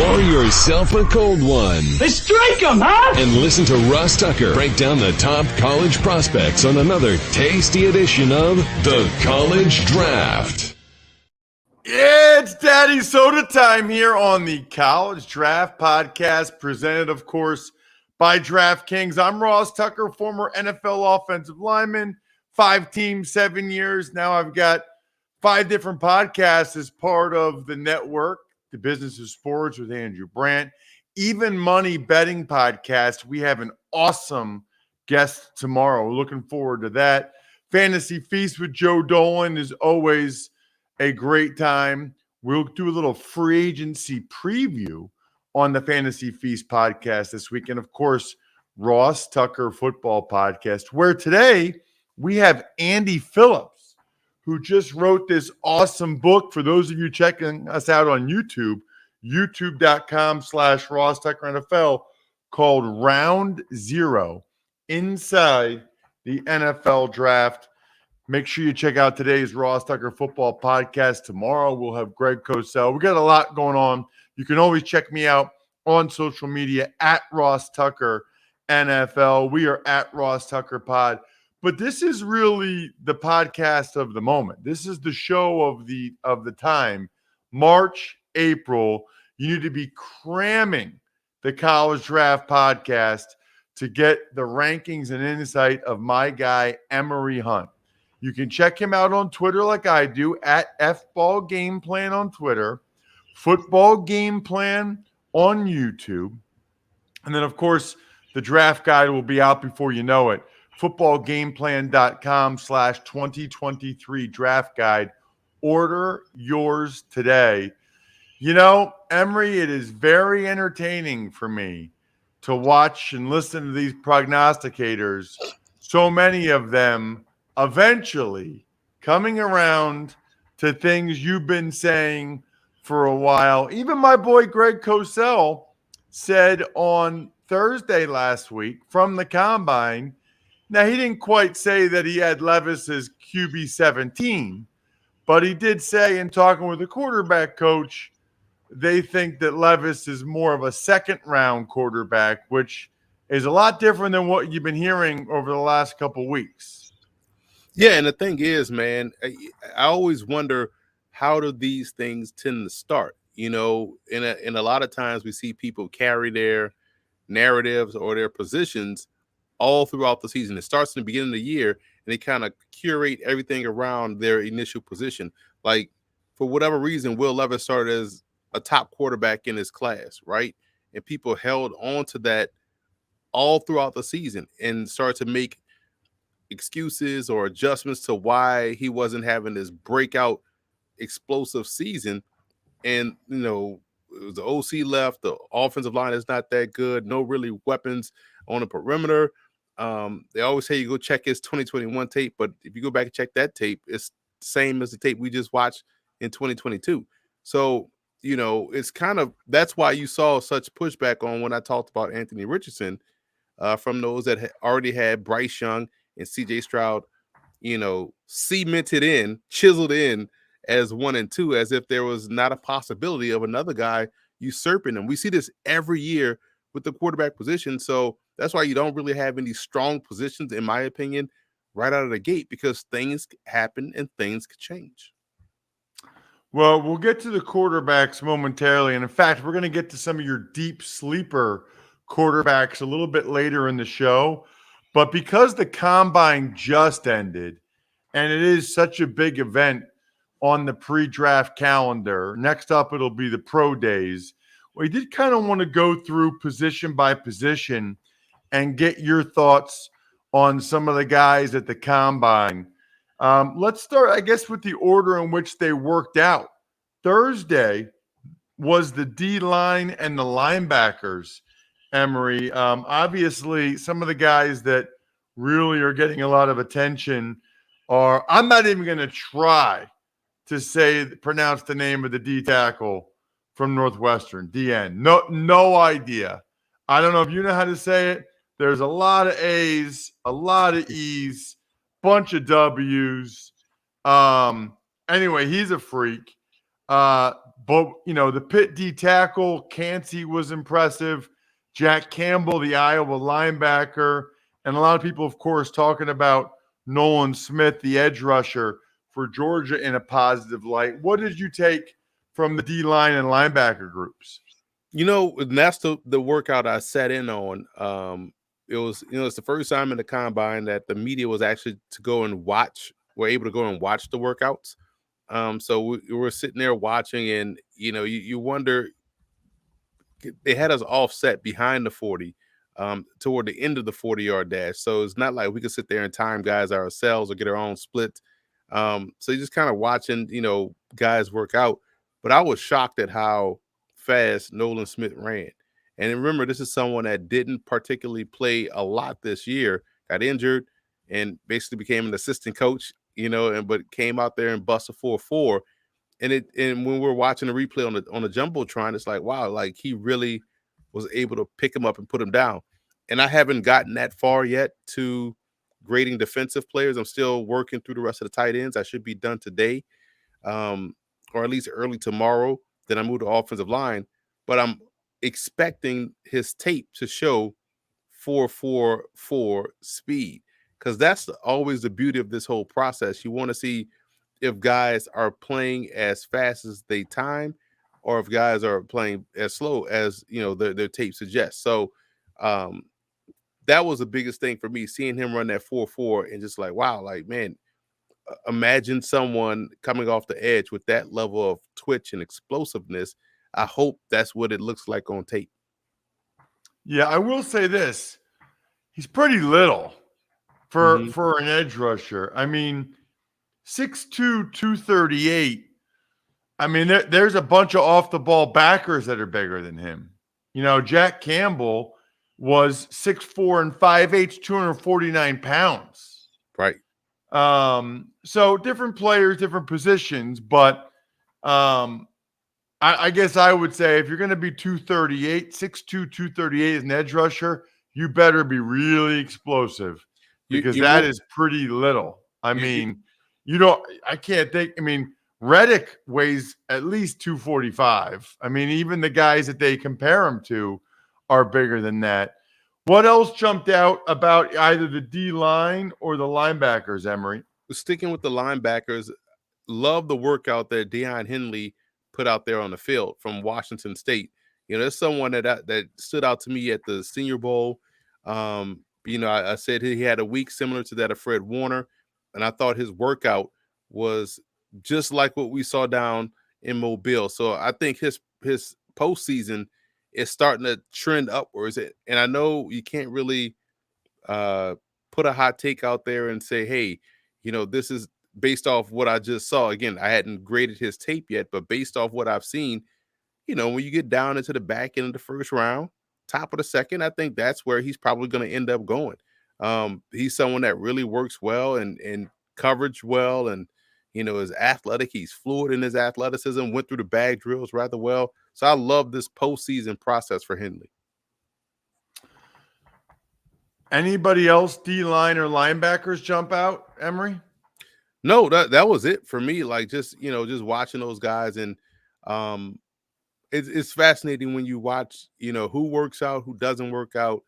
Pour yourself a cold one. Let's strike 'em, huh? And listen to Ross Tucker break down the top college prospects on another tasty edition of The College Draft. Yeah, it's Daddy Soda time here on the College Draft Podcast, presented, of course, by DraftKings. I'm Ross Tucker, former NFL offensive lineman, 5 teams, 7 years. Now I've got 5 different podcasts as part of the network, The Business of Sports with Andrew Brandt, Even Money Betting Podcast. We have an awesome guest tomorrow. Looking forward to that. Fantasy Feast with Joe Dolan is always a great time. We'll do a little free agency preview on the Fantasy Feast podcast this week. And of course, Ross Tucker Football Podcast, where today we have Andy Phillips, who just wrote this awesome book. For those of you checking us out on YouTube, youtube.com/Ross Tucker NFL, called Round Zero, Inside the NFL Draft. Make sure you check out today's Ross Tucker Football Podcast. Tomorrow we'll have Greg Cosell. We got a lot going on. You can always check me out on social media at Ross Tucker NFL. We are at Ross Tucker Pod. But this is really the podcast of the moment. This is the show of the time. March, April. You need to be cramming the College Draft Podcast to get the rankings and insight of my guy, Emory Hunt. You can check him out on Twitter like I do, at FBall Game Plan on Twitter, Football Game Plan on YouTube. And then, of course, the draft guide will be out before you know it. footballgameplan.com/2023 draft guide. Order yours today. You know, Emory, it is very entertaining for me to watch and listen to these prognosticators. So many of them eventually coming around to things you've been saying for a while. Even my boy Greg Cosell said on Thursday last week from the Combine. Now, he didn't quite say that he had Levis as QB 17, but he did say in talking with the quarterback coach, they think that Levis is more of a second-round quarterback, which is a lot different than what you've been hearing over the last couple weeks. Yeah, and the thing is, man, I always wonder, how do these things tend to start? You know, in a lot of times we see people carry their narratives or their positions all throughout the season. It starts in the beginning of the year, and they kind of curate everything around their initial position. Like, for whatever reason, Will Levis started as a top quarterback in his class, right? And people held on to that all throughout the season and started to make excuses or adjustments to why he wasn't having this breakout explosive season. And, you know, it was the OC left, the offensive line is not that good, no really weapons on the perimeter. They always say you go check his 2021 tape, but if you go back and check that tape, it's the same as the tape we just watched in 2022. So, you know, it's kind of, that's why you saw such pushback on when I talked about Anthony Richardson, from those that already had Bryce Young and CJ Stroud, you know, chiseled in as 1 and 2, as if there was not a possibility of another guy usurping them. We see this every year with the quarterback position. So that's why you don't really have any strong positions, in my opinion, right out of the gate, because things happen and things could change. Well, we'll get to the quarterbacks momentarily. And in fact, we're going to get to some of your deep sleeper quarterbacks a little bit later in the show. But because the Combine just ended, and it is such a big event on the pre-draft calendar, next up it'll be the pro days. We did kind of want to go through position by position and get your thoughts on some of the guys at the Combine. Let's start, I guess, with the order in which they worked out. Thursday was the D-line and the linebackers, Emory. Obviously, some of the guys that really are getting a lot of attention are, I'm not even going to try to pronounce the name of the D tackle from Northwestern, DN. No idea. I don't know if you know how to say it. There's a lot of A's, a lot of E's, bunch of W's. Anyway, he's a freak. But But, the Pitt D tackle, Cansey was impressive. Jack Campbell, the Iowa linebacker, and a lot of people, of course, talking about Nolan Smith, the edge rusher for Georgia, in a positive light. What did you take from the D-line and linebacker groups? And that's the workout I sat in on. It was, it's the first time in the combine that the media was actually to go and watch. We're able to go and watch the workouts. So we were sitting there watching, and you wonder. They had us offset behind the 40, toward the end of the 40-yard dash. So it's not like we could sit there and time guys ourselves or get our own splits. So you're just kind of watching, guys work out. But I was shocked at how fast Nolan Smith ran. And remember, this is someone that didn't particularly play a lot this year, got injured, and basically became an assistant coach, but came out there and busted 4.4. And when we're watching the replay on the jumbotron, it's like, wow, like he really was able to pick him up and put him down. And I haven't gotten that far yet to grading defensive players. I'm still working through the rest of the tight ends. I should be done today, or at least early tomorrow. Then I move to offensive line. But I'm expecting his tape to show 4.44 speed, because that's always the beauty of this whole process. You want to see if guys are playing as fast as they time, or if guys are playing as slow as their tape suggests. So that was the biggest thing for me, seeing him run that 4.4 and just like, wow, like, man, imagine someone coming off the edge with that level of twitch and explosiveness. I hope that's what it looks like on tape. Yeah, I will say this. He's pretty little for an edge rusher. I mean, 6'2", 238. I mean, there's a bunch of off-the-ball backers that are bigger than him. Jack Campbell was 6'4" and 5'8", 249 pounds. Right. So different players, different positions, but I guess I would say if you're going to be 238, 6'2", 238 as an edge rusher, you better be really explosive, because that is pretty little. I mean, I can't think. I mean, Reddick weighs at least 245. I mean, even the guys that they compare him to are bigger than that. What else jumped out about either the D-line or the linebackers, Emory? Sticking with the linebackers, love the workout that Deion Henley put out there on the field from Washington State. There's someone that stood out to me at the Senior Bowl. I said he had a week similar to that of Fred Warner, and I thought his workout was just like what we saw down in Mobile. So I think his postseason is starting to trend upwards. And I know you can't really put a hot take out there and say, hey, this is based off what I just saw. Again, I hadn't graded his tape yet, but based off what I've seen, when you get down into the back end of the first round, top of the second, I think that's where he's probably going to end up going. He's someone that really works well and coverage well, and is athletic. He's fluid in his athleticism, went through the bag drills rather well. So I love this postseason process for Henley. Anybody else, D-line or linebackers, jump out, Emory? No, that was it for me. Like, just watching those guys, and it's fascinating when you watch, who works out, who doesn't work out,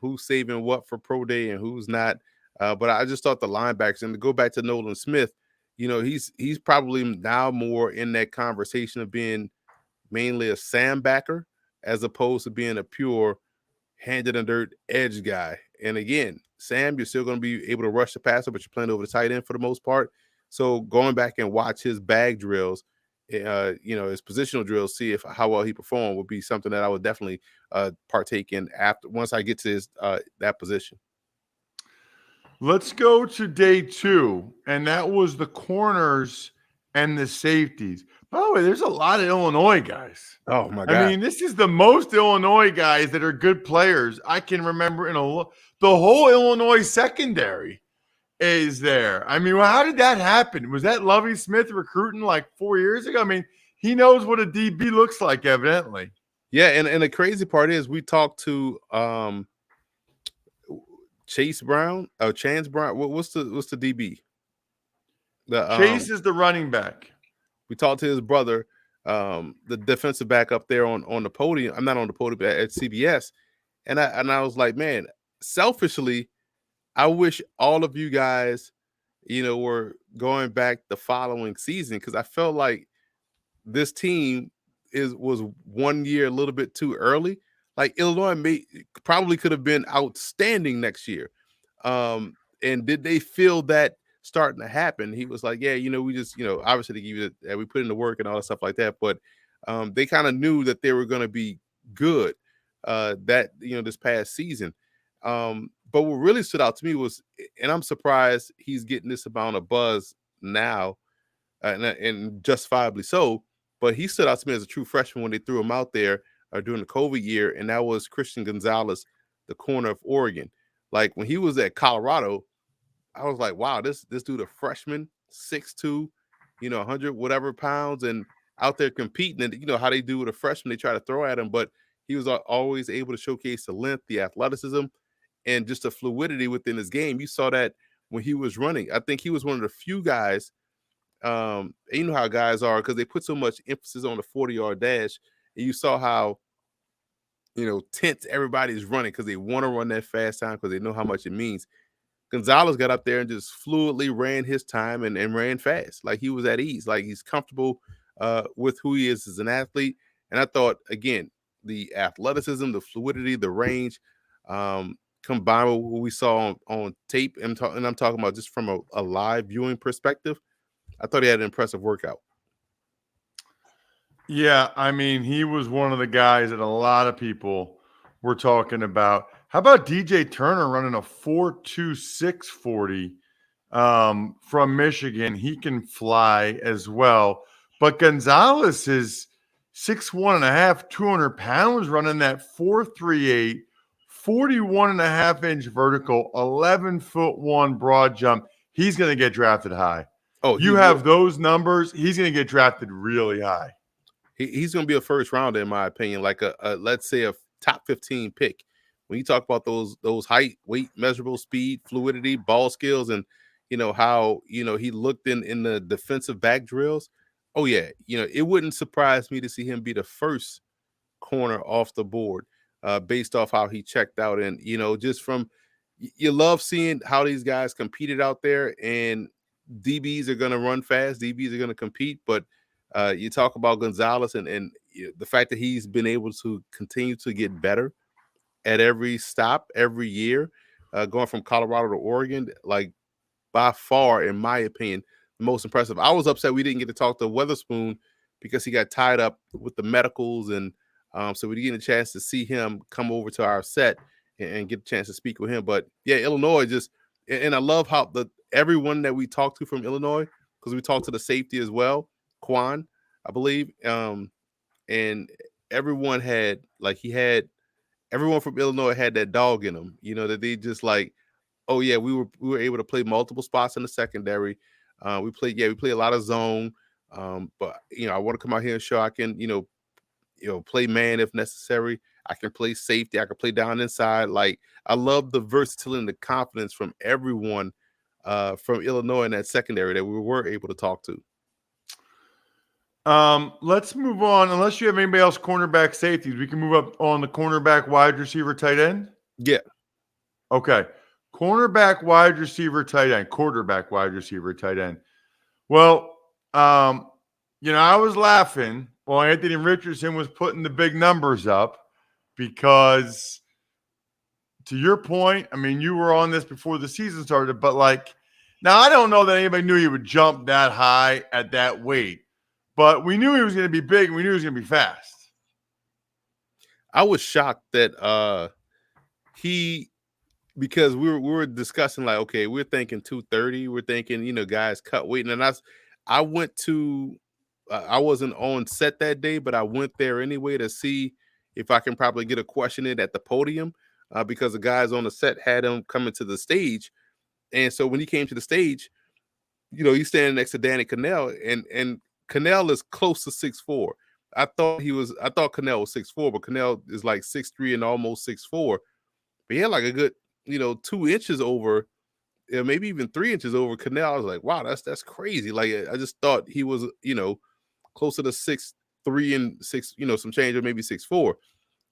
who's saving what for pro day and who's not. But I just thought the linebackers, and to go back to Nolan Smith, he's probably now more in that conversation of being mainly a Sam backer as opposed to being a pure hand in the dirt edge guy. And again, Sam, you're still going to be able to rush the passer, but you're playing over the tight end for the most part. So going back and watch his bag drills, his positional drills, see how well he performed, would be something that I would definitely partake in once I get to his that position. Let's go to day 2, and that was the corners and the safeties. By the way, there's a lot of Illinois guys. Oh my God! I mean, this is the most Illinois guys that are good players I can remember the whole Illinois secondary is there. I mean, how did that happen? Was that Lovie Smith recruiting like 4 years ago? I mean, he knows what a DB looks like, evidently. Yeah, and the crazy part is we talked to Chance Brown. What's the DB? Chase is the running back. We talked to his brother, the defensive back up there on the podium. I'm not on the podium at CBS, and I was like, man, selfishly, I wish all of you guys, were going back the following season, because I felt like this team was 1 year a little bit too early. Like Illinois probably could have been outstanding next year. And did they feel that starting to happen? He was like, yeah, we just, obviously they give you we put in the work and all that stuff like that, but they kind of knew that they were going to be good that this past season. But what really stood out to me was, and I'm surprised he's getting this amount of buzz now, and justifiably so. But he stood out to me as a true freshman when they threw him out there during the COVID year, and that was Christian Gonzalez, the corner of Oregon. Like when he was at Colorado, I was like, wow, this dude, a freshman, 6'2", 100 whatever pounds, and out there competing. And how they do with a freshman, they try to throw at him, but he was always able to showcase the length, the athleticism, and just the fluidity within his game. You saw that when he was running. I think he was one of the few guys. You know how guys are, because they put so much emphasis on the 40-yard dash, and you saw how tense everybody's running because they want to run that fast time because they know how much it means. Gonzalez got up there and just fluidly ran his time and ran fast. Like he was at ease, like he's comfortable with who he is as an athlete. And I thought, again, the athleticism, the fluidity, the range, combined with what we saw on tape, and I'm talking about just from a live viewing perspective, I thought he had an impressive workout. Yeah, I mean, he was one of the guys that a lot of people were talking about. How about DJ Turner running a 4.26 40 from Michigan? He can fly as well. But Gonzalez is 6'1.5", 200 pounds, running that 4.38, 41.5-inch vertical, 11'1" broad jump. He's going to get drafted high. Oh, you have those numbers, he's going to get drafted really high. He's going to be a first rounder, in my opinion, like a let's say a top 15 pick. When you talk about those height, weight, measurable, speed, fluidity, ball skills, and how he looked in the defensive back drills. Oh yeah, it wouldn't surprise me to see him be the first corner off the board, based off how he checked out, and just from you love seeing how these guys competed out there, and DBs are going to run fast, DBs are going to compete, but you talk about Gonzalez and the fact that he's been able to continue to get better at every stop, every year, going from Colorado to Oregon, like by far, in my opinion, the most impressive. I was upset we didn't get to talk to Weatherspoon because he got tied up with the medicals, and so we didn't get a chance to see him come over to our set and get a chance to speak with him. But yeah, Illinois and I love how everyone that we talked to from Illinois, because we talked to the safety as well, Quan, I believe, and everyone had everyone from Illinois had that dog in them, that they just like, oh yeah, we were able to play multiple spots in the secondary. We play a lot of zone, but I want to come out here and show I can play man if necessary. I can play safety. I can play down inside. Like, I love the versatility and the confidence from everyone from Illinois in that secondary that we were able to talk to. Let's move on. Unless you have anybody else, cornerback safeties, we can move up on the cornerback, wide receiver, tight end. Yeah. Okay. Cornerback, wide receiver, tight end. Quarterback, wide receiver, tight end. Well, I was laughing while Anthony Richardson was putting the big numbers up because, to your point, I mean, you were on this before the season started, but now I don't know that anybody knew he would jump that high at that weight. But we knew he was going to be big, and we knew he was going to be fast. I was shocked that because we were discussing, like, okay, we're thinking 230, we're thinking, guys cut weight. And I went to I wasn't on set that day, but I went there anyway to see if I can probably get a question in at the podium, because the guys on the set had him coming to the stage. And so when he came to the stage, he's standing next to Danny Cannell, and Cannell is close to 6'4". I thought Cannell was 6'4", but Cannell is like 6'3" and almost 6'4". But he had like a good, 2 inches over, maybe even 3 inches over Cannell. I was like, wow, that's crazy. Like, I just thought he was, closer to 6'3", 6'3" and 6, some change, or maybe 6'4".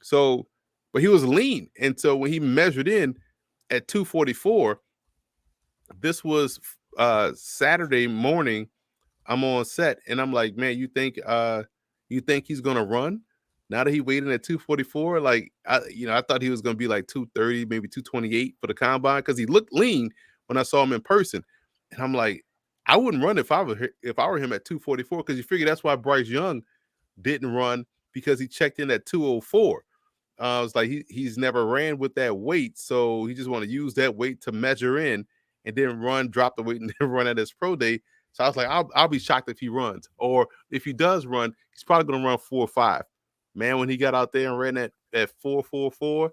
So, but he was lean. And so when he measured in at 244, this was Saturday morning. I'm on set and I'm like, man, you think he's gonna run now that he weighed in at 244? Like, I thought he was gonna be like 230, maybe 228 for the combine, because he looked lean when I saw him in person. And I'm like, I wouldn't run if I were him at 244, because you figure that's why Bryce Young didn't run, because he checked in at 204. It's like he's never ran with that weight, so he just want to use that weight to measure in, and then drop the weight, and then run at his pro day. So I was like, I'll be shocked if he runs, or if he does run, he's probably going to run 4.5. Man, when he got out there and ran at 4.44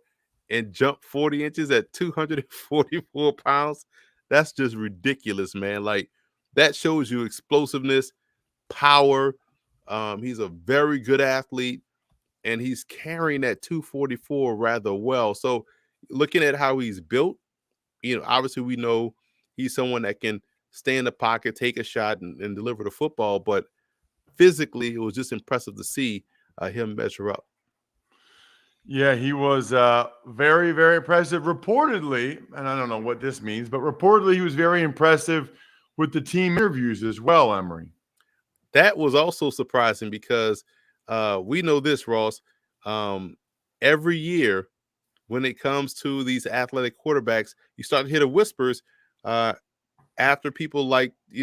and jumped 40 inches at 244 pounds, that's just ridiculous, man. Like, that shows you explosiveness, power. He's a very good athlete, and he's carrying that 244 rather well. So looking at how he's built, obviously we know he's someone that can stay in the pocket, take a shot, and deliver the football. But physically, it was just impressive to see him measure up. Yeah, he was very, very impressive. Reportedly, and I don't know what this means, but reportedly he was very impressive with the team interviews as well, Emory. That was also surprising, because we know this, Ross. Every year when it comes to these athletic quarterbacks, you start to hear the whispers after people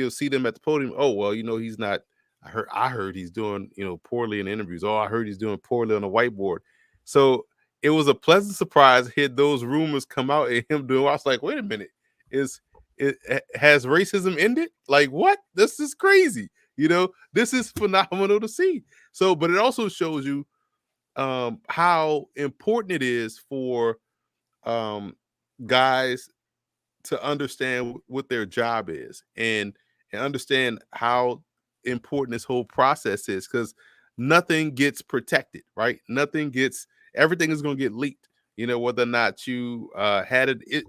see them at the podium. Oh, well, he's not. I heard he's doing poorly in interviews. Oh, I heard he's doing poorly on the whiteboard. So it was a pleasant surprise to hear those rumors come out and him doing. I was like, wait a minute, has racism ended? Like, what? This is crazy. This is phenomenal to see. So, but it also shows you how important it is for guys to understand what their job is, and understand how important this whole process is, because nothing gets protected, right? Everything is going to get leaked, whether or not you had it.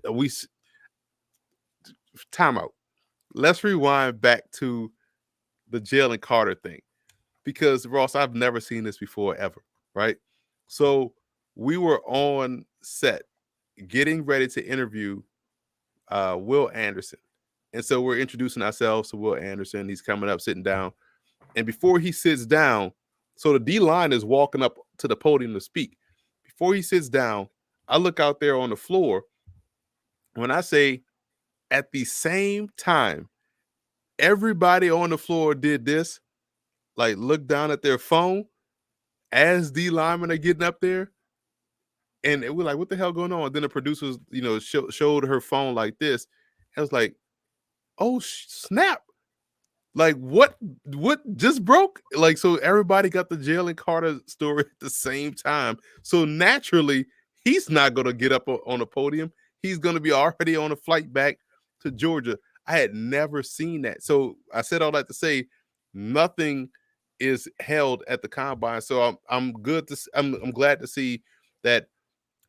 Time out. Let's rewind back to the Jalen Carter thing, because, Ross, I've never seen this before ever, right? So we were on set getting ready to interview Will Anderson. And so we're introducing ourselves to Will Anderson. He's coming up, sitting down. And before he sits down, so the D-line is walking up to the podium to speak. Before he sits down, I look out there on the floor. When I say at the same time, everybody on the floor did this, like look down at their phone as D linemen are getting up there. And we're like, what the hell going on? And then the producers, showed her phone like this. I was like, oh, snap. Like, what just broke? Like, so everybody got the Jalen Carter story at the same time. So naturally, he's not going to get up on a podium. He's going to be already on a flight back to Georgia. I had never seen that. So I said all that to say nothing is held at the combine. So I'm glad to see that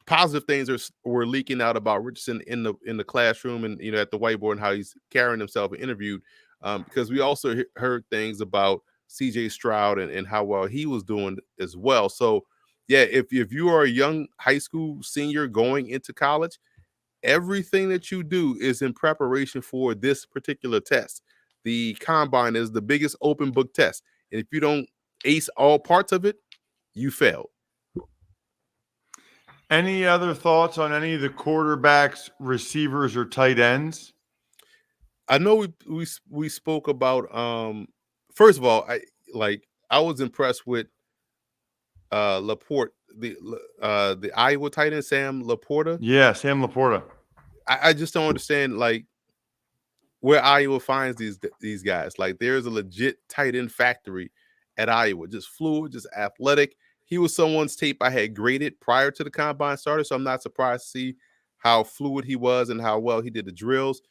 positive things were leaking out about Richardson in the classroom, and at the whiteboard, and how he's carrying himself and interviewed, because we also heard things about CJ Stroud and how well he was doing as well. So yeah, if you are a young high school senior going into college, everything that you do is in preparation for this particular test. The combine is the biggest open book test, and if you don't ace all parts of it, you failed. Any other thoughts on any of the quarterbacks, receivers, or tight ends? I know we spoke about first of all, I was impressed with Laporte, the Iowa tight end, Sam Laporta. Yeah, Sam Laporta. I just don't understand where Iowa finds these guys. Like, there's a legit tight end factory at Iowa, just fluid, just athletic. He was someone's tape I had graded prior to the combine started, so I'm not surprised to see how fluid he was and how well he did the drills.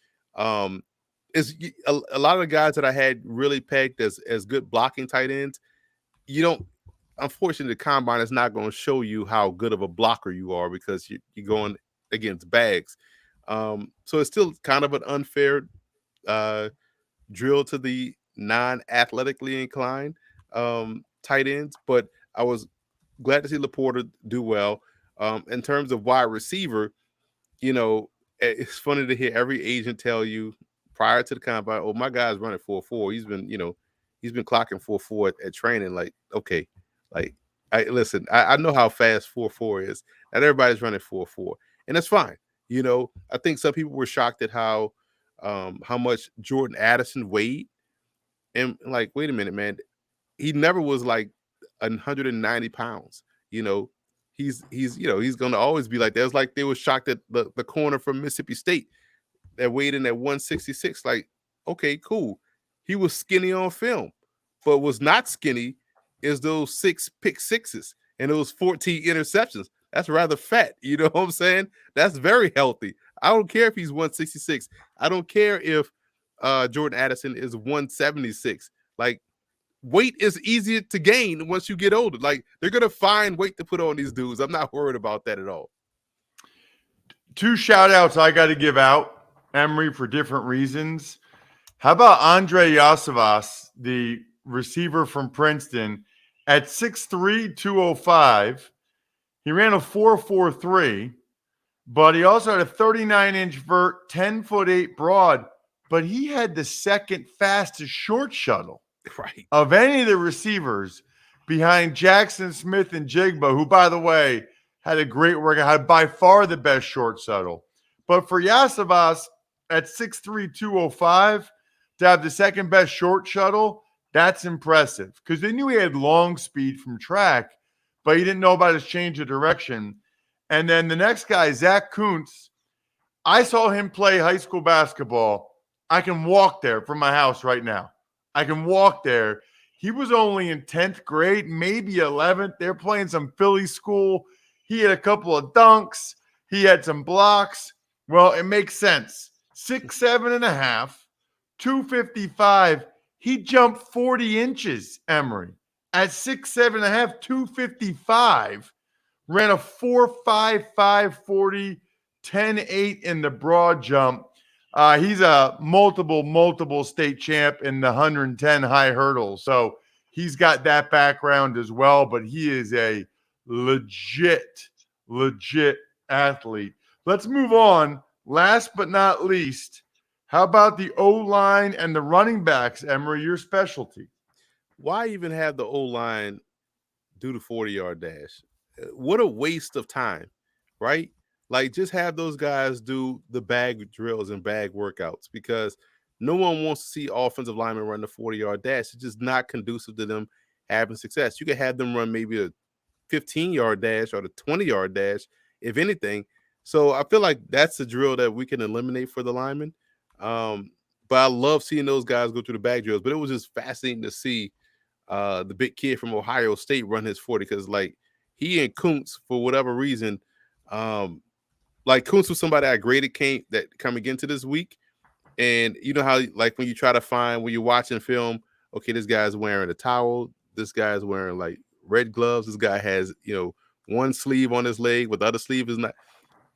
Is a lot of the guys that I had really pegged as good blocking tight ends. Unfortunately, the combine is not going to show you how good of a blocker you are, because you're going against bags. So it's still kind of an unfair drill to the non-athletically inclined. tight ends, but I was glad to see Laporta do well. In terms of wide receiver, it's funny to hear every agent tell you prior to the combine, "Oh, my guy's running 4.4. He's been clocking 4.4 at training." Like, okay, like I know how fast 4.4 is. Not everybody's running 4.4, and that's fine. I think some people were shocked at how much Jordan Addison weighed, and like, wait a minute, man, he never was like 190 pounds. You know, he's going to always be like that. It's like they were shocked at the corner from Mississippi State that weighed in at 166. Like, okay, cool. He was skinny on film, but was not skinny is those 6 pick sixes and those 14 interceptions. That's rather fat. You know what I'm saying? That's very healthy. I don't care if he's 166. I don't care if Jordan Addison is 176. Like, weight is easier to gain once you get older. Like, they're going to find weight to put on these dudes. I'm not worried about that at all. 2 shout outs I got to give out, Emory, for different reasons. How about Andre Yosavas, the receiver from Princeton, at 6'3", 205? He ran a 4.43, but he also had a 39-inch vert, 10'8" broad, but he had the second fastest short shuttle of any of the receivers behind Jackson Smith and Jigba, who, by the way, had a great workout, had by far the best short shuttle. But for Yasavas at 6'3", 205, to have the second best short shuttle, that's impressive, because they knew he had long speed from track, but he didn't know about his change of direction. And then the next guy, Zach Kuntz, I saw him play high school basketball. I can walk there from my house right now. I can walk there. He was only in 10th grade, maybe 11th. They're playing some Philly school. He had a couple of dunks. He had some blocks. Well, it makes sense. 6'7.5", 255. He jumped 40 inches, Emory. At 6'7.5", 255. Ran a 4.55 40, 10.8 in the broad jump. He's a multiple state champ in the 110 high hurdle. So he's got that background as well, but he is a legit athlete. Let's move on. Last but not least, how about the O-line and the running backs, Emory, your specialty? Why even have the O-line do the 40-yard dash? What a waste of time, right? Like, just have those guys do the bag drills and bag workouts, because no one wants to see offensive linemen run the 40-yard dash. It's just not conducive to them having success. You could have them run maybe a 15-yard dash or the 20-yard dash, if anything. So I feel like that's a drill that we can eliminate for the linemen. But I love seeing those guys go through the bag drills. But it was just fascinating to see the big kid from Ohio State run his 40, because like he and Kuntz, for whatever reason, like Kuntz was somebody I graded coming into this week. And you know how, like, when you try to find, when you're watching film, okay, this guy's wearing a towel, this guy's wearing like red gloves, this guy has, one sleeve on his leg, but the other sleeve is not.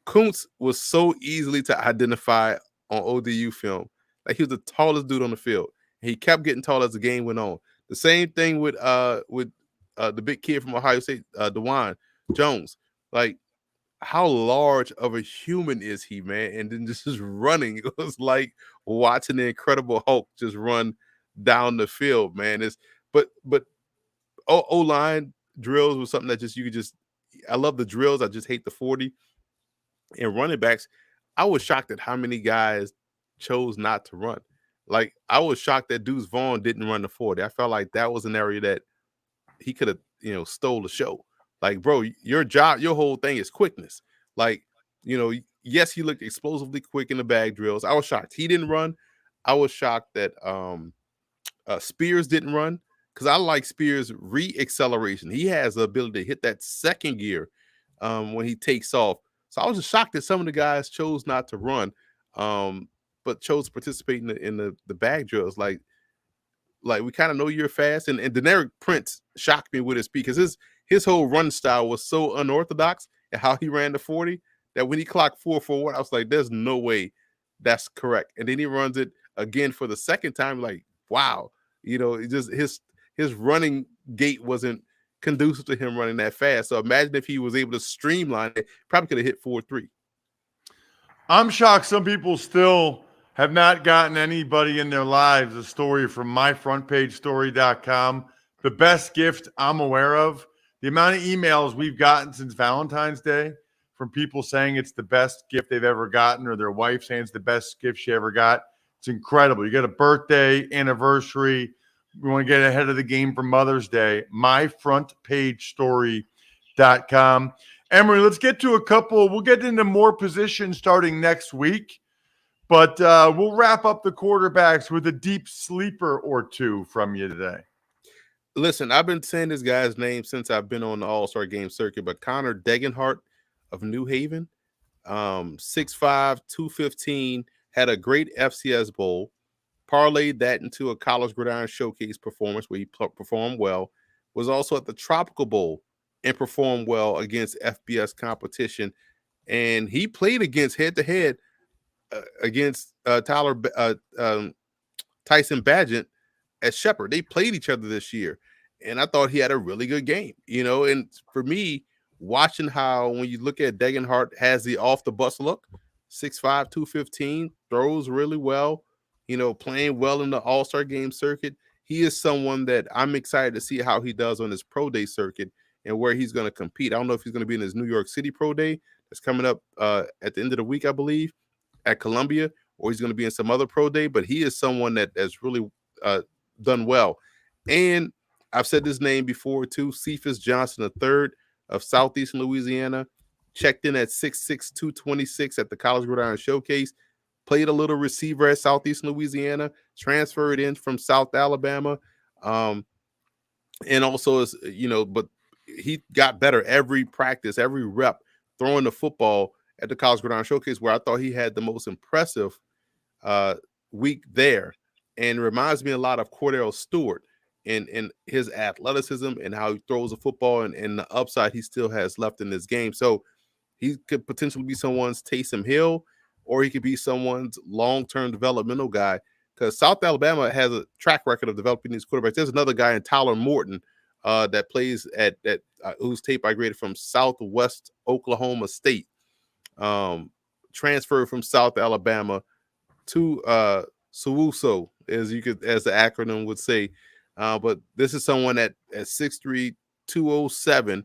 Kuntz was so easily to identify on ODU film. Like, he was the tallest dude on the field. He kept getting taller as the game went on. The same thing with the big kid from Ohio State, DeJuan Jones. Like, how large of a human is he, man? And then just running, it was like watching the Incredible Hulk just run down the field, man. But O-line drills was something that I love the drills. I just hate the 40. And running backs, I was shocked at how many guys chose not to run. Like, I was shocked that Deuce Vaughn didn't run the 40. I felt like that was an area that he could have, stole the show. Like, bro, your whole thing is quickness. Like, yes, he looked explosively quick in the bag drills. I was shocked he didn't run. I was shocked that Spears didn't run, because I like Spears' re-acceleration. He has the ability to hit that second gear when he takes off. So I was just shocked that some of the guys chose not to run, but chose to participate in the bag drills. Like we kind of know you're fast. And Deneric Prince shocked me with his speed, because his whole run style was so unorthodox, and how he ran the 40, that when he clocked 4.41, I was like, there's no way that's correct. And then he runs it again for the second time. Like, wow, it just his running gait wasn't conducive to him running that fast. So imagine if he was able to streamline it, probably could have hit 4.3. I'm shocked some people still have not gotten anybody in their lives a story from myfrontpagestory.com. The best gift I'm aware of. The amount of emails we've gotten since Valentine's Day from people saying it's the best gift they've ever gotten, or their wife saying it's the best gift she ever got. It's incredible. You get a birthday, anniversary. We want to get ahead of the game for Mother's Day. myfrontpagestory.com. Emory, let's get to a couple. We'll get into more positions starting next week, but we'll wrap up the quarterbacks with a deep sleeper or two from you today. Listen, I've been saying this guy's name since I've been on the All-Star game circuit, but Connor Degenhart of New Haven, 6'5", 215, had a great FCS bowl, parlayed that into a college gridiron showcase performance where he performed well, was also at the Tropical Bowl and performed well against FBS competition. And he played against head-to-head against Tyson Badgett at Shepherd. They played each other this year, and I thought he had a really good game, and for me, watching how when you look at Degenhart has the off the bus look, 6'5", 215, throws really well, playing well in the All-Star game circuit. He is someone that I'm excited to see how he does on his pro day circuit and where he's going to compete. I don't know if he's going to be in his New York City pro day that's coming up at the end of the week, I believe, at Columbia, or he's going to be in some other pro day, but he is someone that has really done well. And I've said this name before too, Cephas Johnson III of Southeastern Louisiana, checked in at 6'6", 226 at the College Gridiron Showcase, played a little receiver at Southeastern Louisiana, transferred in from South Alabama, and also is, but he got better every practice, every rep, throwing the football at the College Gridiron Showcase, where I thought he had the most impressive week there. And reminds me a lot of Cordell Stewart in his athleticism and how he throws the football and the upside he still has left in this game. So he could potentially be someone's Taysom Hill, or he could be someone's long-term developmental guy, because South Alabama has a track record of developing these quarterbacks. There's another guy in Tyler Morton that plays at whose tape I graded from Southwest Oklahoma State, transferred from South Alabama to SWUSO, as the acronym would say. But this is someone at 6'3", 207,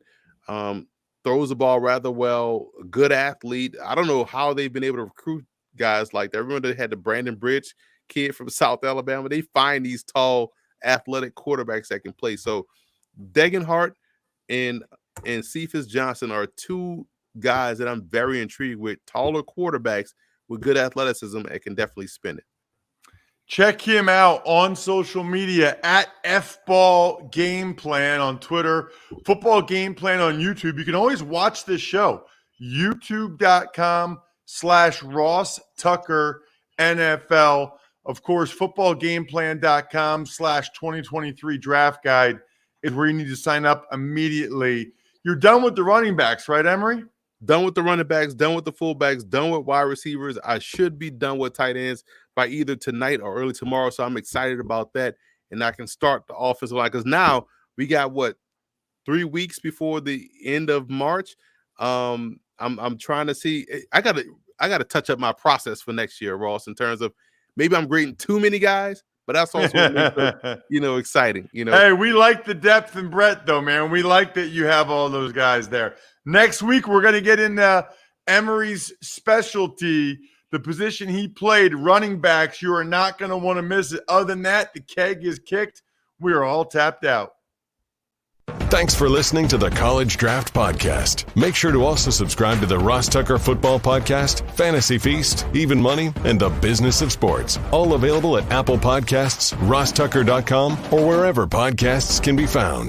throws the ball rather well, a good athlete. I don't know how they've been able to recruit guys like that. Remember they had the Brandon Bridge kid from South Alabama. They find these tall, athletic quarterbacks that can play. So Degenhart and Cephas Johnson are two guys that I'm very intrigued with, taller quarterbacks with good athleticism and can definitely spin it. Check him out on social media at FBall Game Plan on Twitter, Football Game Plan on YouTube. You can always watch this show, youtube.com/Ross Tucker NFL. Of course, footballgameplan.com/2023 draft guide is where you need to sign up immediately. You're done with the running backs, right, Emory? Done with the running backs, done with the fullbacks, done with wide receivers. I should be done with tight ends by either tonight or early tomorrow. So I'm excited about that. And I can start the offensive line, because now we got 3 weeks before the end of March. I'm trying to see. I gotta touch up my process for next year, Ross, in terms of maybe I'm grading too many guys, but that's also what makes it, exciting. Hey, we like the depth and breadth, though, man. We like that you have all those guys there. Next week, we're going to get into Emory's specialty, the position he played, running backs. You are not going to want to miss it. Other than that, the keg is kicked. We are all tapped out. Thanks for listening to the College Draft Podcast. Make sure to also subscribe to the Ross Tucker Football Podcast, Fantasy Feast, Even Money, and The Business of Sports. All available at Apple Podcasts, rosstucker.com, or wherever podcasts can be found.